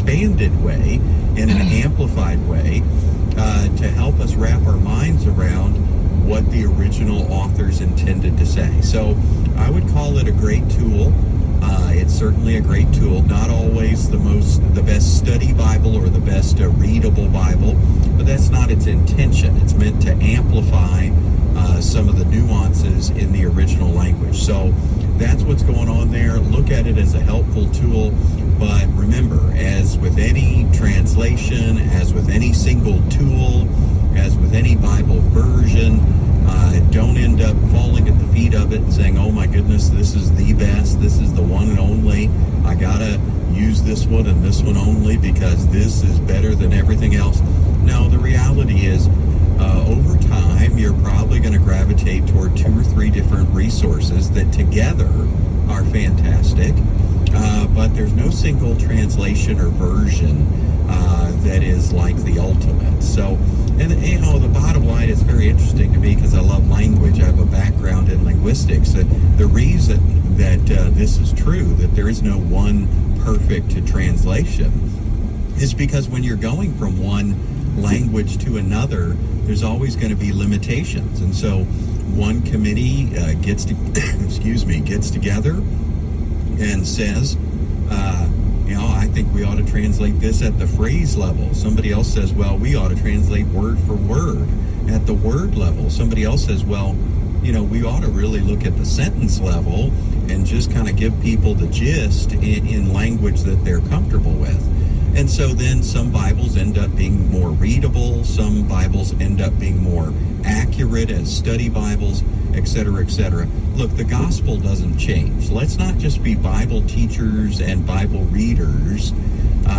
expanded way, in an amplified way, to help us wrap our minds around what the original authors intended to say. So I would call it a great tool. It's certainly a great tool. Not always the best study Bible or the best readable Bible, but that's not its intention. It's meant to amplify some of the nuances in the original language. So that's what's going on there. Look at it as a helpful tool. But remember, as with any translation, as with any single tool, as with any Bible version, don't end up falling at the feet of it and saying, oh my goodness, this is the best, this is the one and only, I gotta use this one and this one only because this is better than everything else. No, the reality is, over time, you're probably going to gravitate toward 2 or 3 different resources that together are fantastic, but there's no single translation or version that is like the ultimate. So, and the bottom line is very interesting to me because I love language. I have a background in linguistics. The reason that this is true, that there is no one perfect translation, is because when you're going from one language to another, there's always going to be limitations. And so one committee gets together and says, I think we ought to translate this at the phrase level. Somebody else says, well, we ought to translate word for word at the word level. Somebody else says, well, we ought to really look at the sentence level and just kind of give people the gist in language that they're comfortable with. And so then some Bibles end up being more readable, some Bibles end up being more accurate as study Bibles, etc., etc. Look, the gospel doesn't change. Let's not just be Bible teachers and Bible readers.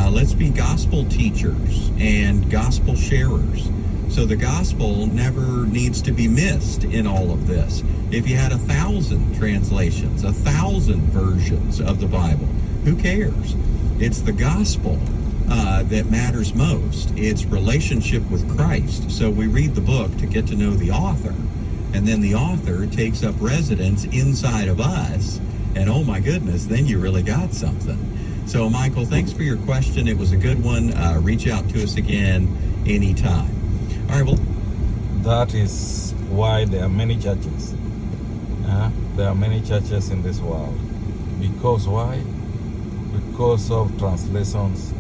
Let's be gospel teachers and gospel sharers. So the gospel never needs to be missed in all of this. If you had 1,000 translations, 1,000 versions of the Bible, who cares? It's the gospel that matters most. It's relationship with Christ. So we read the book to get to know the author, and then the author takes up residence inside of us, and oh my goodness, then you really got something. So Michael, thanks for your question. It was a good one. Reach out to us again anytime. All right, well, that is why there are many churches. There are many churches in this world. Because why? Because of translations.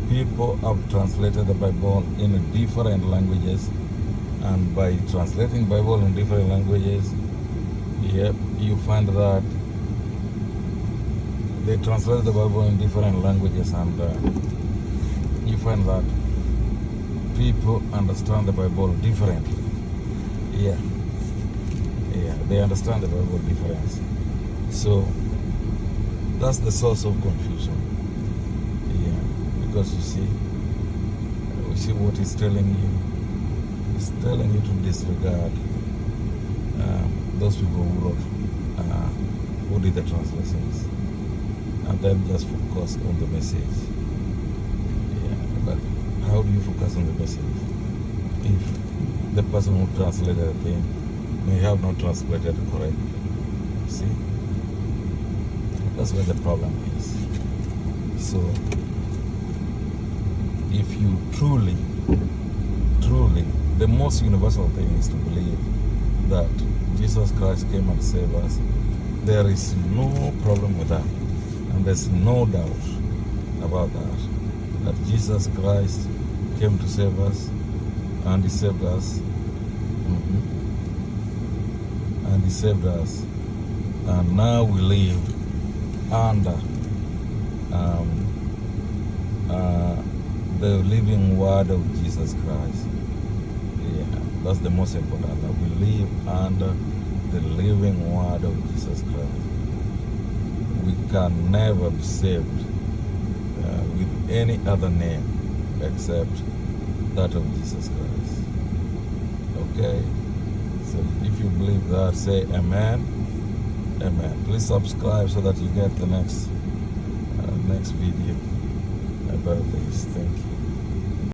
People have translated the Bible in different languages, and by translating Bible in different languages, you find that they translate the Bible in different languages, and you find that people understand the Bible differently. They understand the Bible differently. So that's the source of confusion. Because we see what he's telling you. He's telling you to disregard those people who did the translations, and then just focus on the message. But how do you focus on the message if the person who translated the thing may have not translated it correctly? See, that's where the problem is. So if you truly, the most universal thing is to believe that Jesus Christ came and saved us. There is no problem with that, and there's no doubt about that Jesus Christ came to save us, and he saved us, and he saved us, and now we live under the living word of Jesus Christ. That's the most important, that we live under the living word of Jesus Christ. We can never be saved with any other name except that of Jesus Christ. Okay? So if you believe that, say amen. Amen. Please subscribe so that you get the next video about this. Thank you.